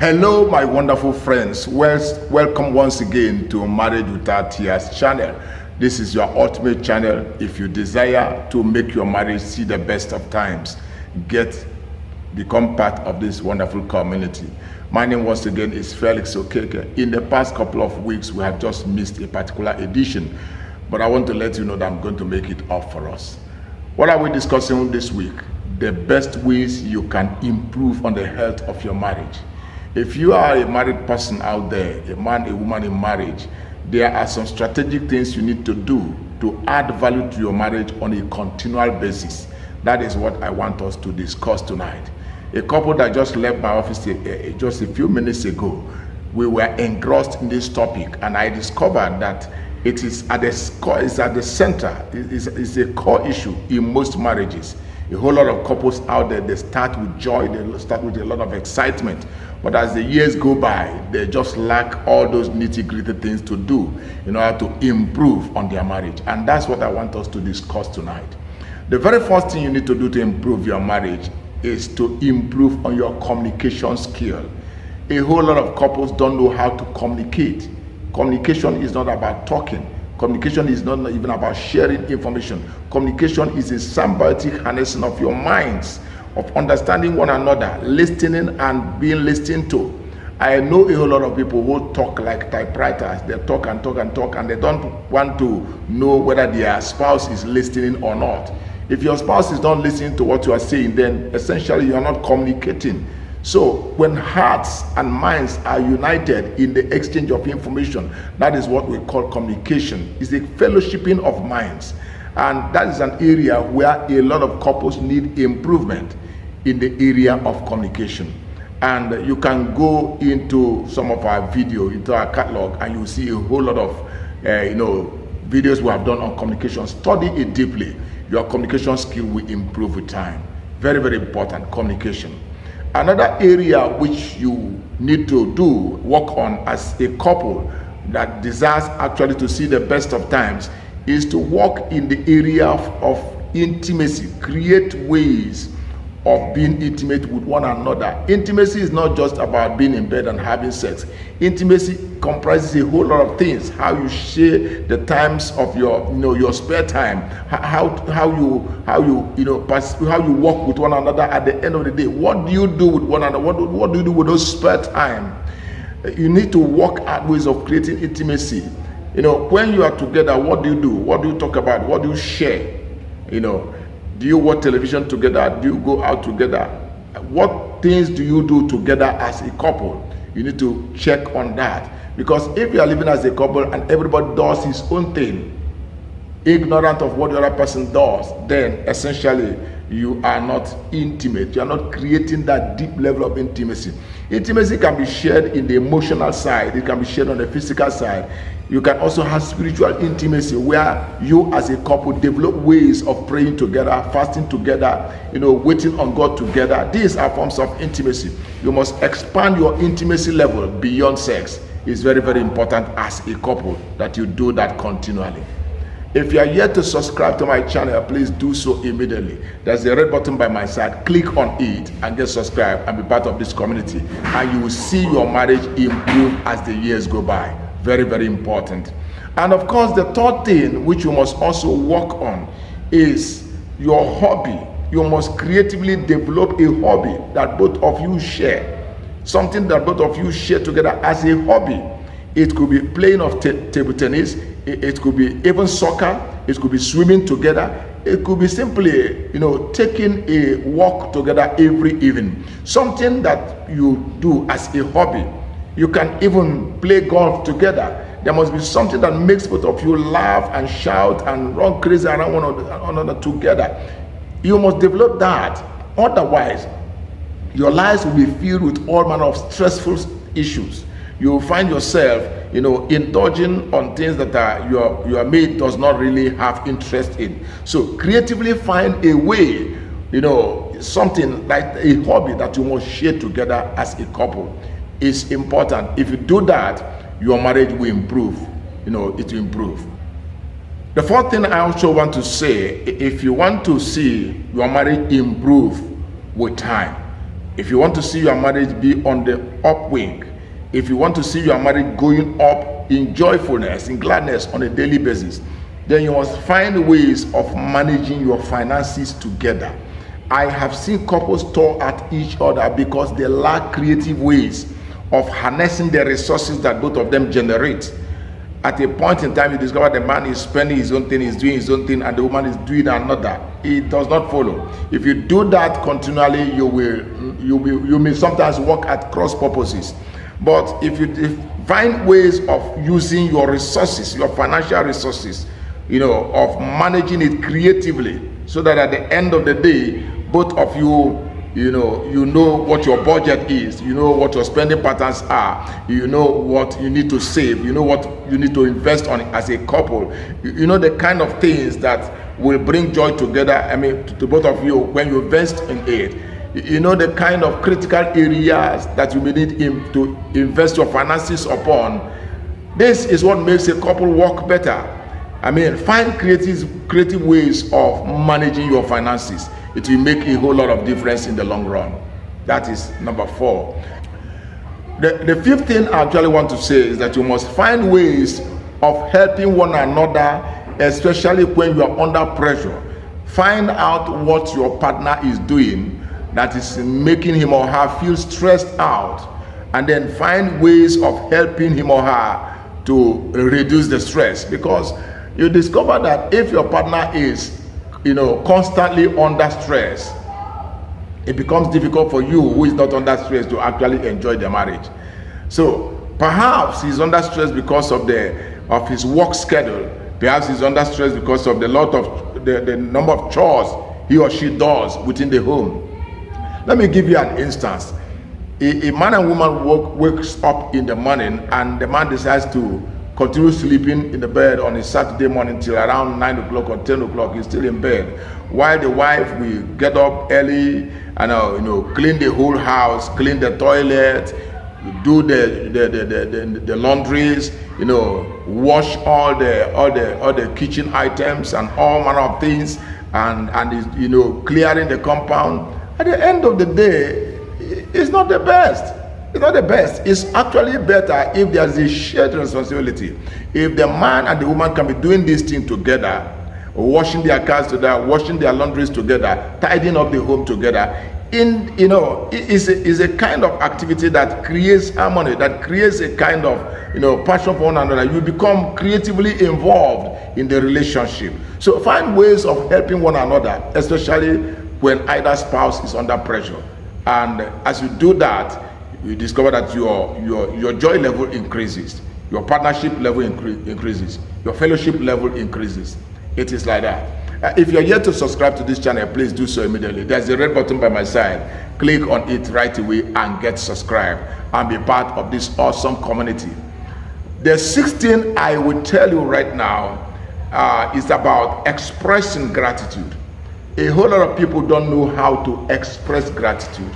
Hello, my wonderful friends. Welcome once again to Marriage Without Tears channel. This is your ultimate channel. If you desire to make your marriage see the best of times, become part of this wonderful community. My name once again is Felix Okeke. In the past couple of weeks, we have just missed a particular edition, but I want to let you know that I'm going to make it up for us. What are we discussing this week? The best ways you can improve on the health of your marriage. If you are a married person out there, a man, a woman in marriage, there are some strategic things you need to do to add value to your marriage on a continual basis. That is what I want us to discuss tonight. A couple that just left my office just a few minutes ago, we were engrossed in this topic, and I discovered that it is at the center, it's a core issue in most marriages. A whole lot of couples out there, they start with joy, they start with a lot of excitement, but as the years go by, they just lack all those nitty-gritty things to do in order to improve on their marriage. And that's what I want us to discuss tonight. The very first thing you need to do to improve your marriage is to improve on your communication skill. A whole lot of couples don't know how to communicate. Communication is not about talking. Communication is not even about sharing information. Communication is a symbiotic harnessing of your minds, of understanding one another, listening and being listened to. I know a whole lot of people who talk like typewriters. They talk and talk and talk, and they don't want to know whether their spouse is listening or not. If your spouse is not listening to what you are saying, then essentially you are not communicating. So when hearts and minds are united in the exchange of information, that is what we call communication. It's a fellowshipping of minds. And that is an area where a lot of couples need improvement in the area of communication. And you can go into some of our video, into our catalog, and you see a whole lot of videos we have done on communication. Study it deeply. Your communication skill will improve with time. Very, very important, communication. Another area which you need to work on as a couple that desires actually to see the best of times is to work in the area of intimacy. Create ways of being intimate with one another. Intimacy is not just about being in bed and having sex. Intimacy comprises a whole lot of things. How you share the times of your spare time. How you work with one another at the end of the day. What do you do with one another? What do you do with those spare time? You need to work at ways of creating intimacy. When you are together, what do you do? What do you talk about? What do you share? Do you watch television together? Do you go out together? What things do you do together as a couple? You need to check on that. Because if you are living as a couple and everybody does his own thing, ignorant of what the other person does, then essentially you are not intimate. You are not creating that deep level of intimacy. Intimacy can be shared in the emotional side. It can be shared on the physical side. You can also have spiritual intimacy where you as a couple develop ways of praying together, fasting together, waiting on God together. These are forms of intimacy. You must expand your intimacy level beyond sex. It's very, very important as a couple that you do that continually. If you are yet to subscribe to my channel, please do so immediately. There's a red button by my side. Click on it and get subscribed and be part of this community. And you will see your marriage improve as the years go by. Very, very important. And of course, the third thing which you must also work on is your hobby. You must creatively develop a hobby that both of you share. Something that both of you share together as a hobby. It could be playing of table tennis. It could be even soccer. It could be swimming together. It could be simply, taking a walk together every evening. Something that you do as a hobby. You can even play golf together. There must be something that makes both of you laugh and shout and run crazy around one another together. You must develop that. Otherwise, your lives will be filled with all manner of stressful issues. You will find yourself, indulging on things that your mate does not really have interest in. So creatively find a way, something like a hobby that you must share together as a couple. Is important. If you do that, your marriage will improve. It will improve. The fourth thing I also want to say, if you want to see your marriage improve with time, If you want to see your marriage be on the upwing, if you want to see your marriage going up in joyfulness, in gladness on a daily basis, then you must find ways of managing your finances together. I have seen couples tore at each other because they lack creative ways of harnessing the resources that both of them generate. At a point in time, you discover the man is spending his own thing, he's doing his own thing, and the woman is doing another. It does not follow. If you do that continually, you may sometimes work at cross purposes. But if you find ways of using your resources, your financial resources, of managing it creatively, so that at the end of the day, both of you, you know what your budget is, you know what your spending patterns are, you know what you need to save, you know what you need to invest on as a couple, you know the kind of things that will bring joy together, to both of you when you invest in it. You know the kind of critical areas that you may need to invest your finances upon. This is what makes a couple work better. Find creative ways of managing your finances. It will make a whole lot of difference in the long run. That is number 4. The fifth thing I actually want to say is that you must find ways of helping one another, especially when you are under pressure. Find out what your partner is doing that is making him or her feel stressed out, and then find ways of helping him or her to reduce the stress. Because you discover that if your partner is constantly under stress, it becomes difficult for you who is not under stress to actually enjoy the marriage. So perhaps he's under stress because of his work schedule. Perhaps he's under stress because of the number of chores he or she does within the home. Let me give you an instance. A man and woman wakes up in the morning, and the man decides to continue sleeping in the bed on a Saturday morning till around 9 o'clock or 10 o'clock. He's still in bed, while the wife will get up early and clean the whole house, clean the toilet, do the laundries, wash all the kitchen items and all manner of things, and is clearing the compound. At the end of the day, it's not the best. It's not the best. It's actually better if there's a shared responsibility. If the man and the woman can be doing this thing together, washing their cars together, washing their laundries together, tidying up the home together, is a kind of activity that creates harmony, that creates a kind of passion for one another. You become creatively involved in the relationship. So find ways of helping one another, especially when either spouse is under pressure. And as you do that, you discover that your joy level increases, your partnership level increases, your fellowship level increases. It is like that. If you're yet to subscribe to this channel, please do so immediately. There's a red button by my side. Click on it right away and get subscribed and be part of this awesome community. The sixth thing I will tell you right now is about expressing gratitude. A whole lot of people don't know how to express gratitude.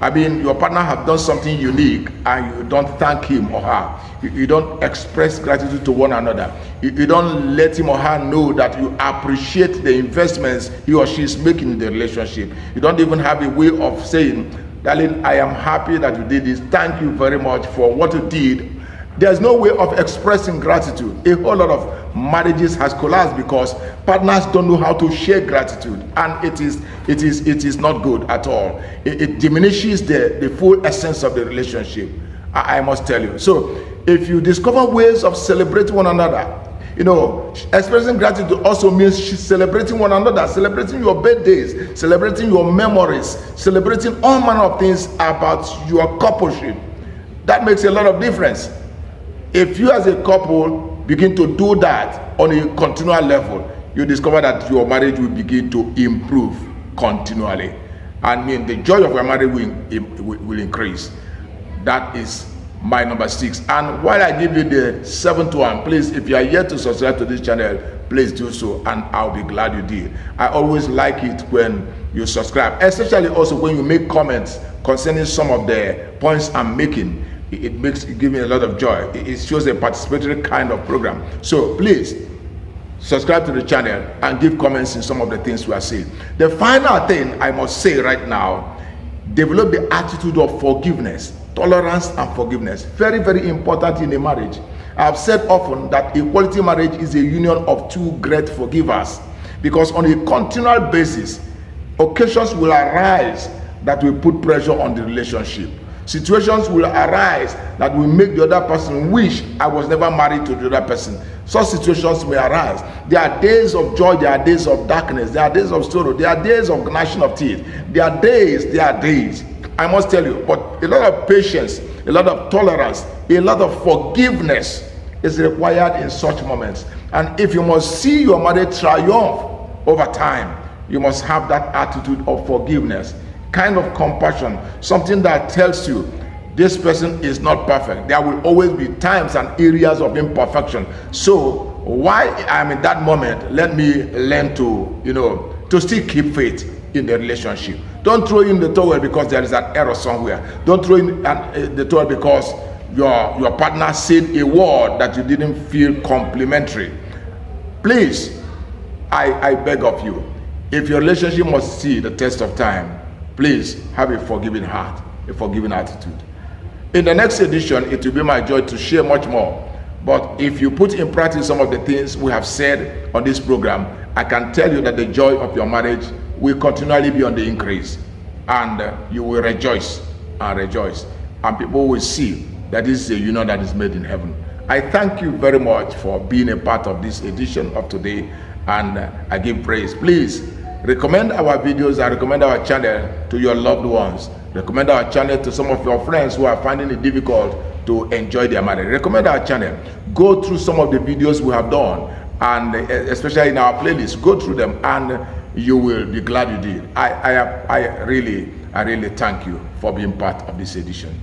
Your partner have done something unique and you don't thank him or her. You don't express gratitude to one another. You don't let him or her know that you appreciate the investments he or she is making in the relationship. You don't even have a way of saying, darling, I am happy that you did this. Thank you very much for what you did. There's no way of expressing gratitude. A whole lot of marriages has collapsed because partners don't know how to share gratitude, and it is not good at all. It diminishes the full essence of the relationship. I must tell you. So if you discover ways of celebrating one another, expressing gratitude also means celebrating one another, celebrating your birthdays, celebrating your memories, celebrating all manner of things about your coupleship. That makes a lot of difference. If you as a couple begin to do that on a continual level, you discover that your marriage will begin to improve continually. The joy of your marriage will increase. That is my number 6. And while I give you the 7th one, please, if you are yet to subscribe to this channel, please do so, and I'll be glad you did. I always like it when you subscribe, especially also when you make comments concerning some of the points I'm making. It gives me a lot of joy. It shows a participatory kind of program. So please subscribe to the channel and give comments in some of the things we are saying. The final thing I must say right now, Develop the attitude of forgiveness, tolerance and forgiveness. Very, very important in a marriage. I've said often that a quality marriage is a union of two great forgivers, because on a continual basis, occasions will arise that will put pressure on the relationship. Situations will arise that will make the other person wish I was never married to the other person. Such situations may arise. There are days of joy, there are days of darkness, there are days of sorrow, there are days of gnashing of teeth. There are days. I must tell you, but a lot of patience, a lot of tolerance, a lot of forgiveness is required in such moments. And if you must see your marriage triumph over time, you must have that attitude of forgiveness, kind of compassion, something that tells you this person is not perfect. There will always be times and areas of imperfection. So while I'm in that moment, let me learn to still keep faith in the relationship. Don't throw in the towel because there is an error somewhere. Don't throw in the towel because your partner said a word that you didn't feel complimentary. Please, I beg of you, if your relationship must see the test of time, please have a forgiving heart, a forgiving attitude. In the next edition, it will be my joy to share much more. But if you put in practice some of the things we have said on this program, I can tell you that the joy of your marriage will continually be on the increase, and you will rejoice and rejoice, and people will see that this is a union that is made in heaven. I thank you very much for being a part of this edition of today, and I give praise. Please recommend our videos and recommend our channel to your loved ones. Recommend our channel to some of your friends who are finding it difficult to enjoy their marriage. Recommend our channel. Go through some of the videos we have done, and especially in our playlist, go through them and you will be glad you did. I really thank you for being part of this edition.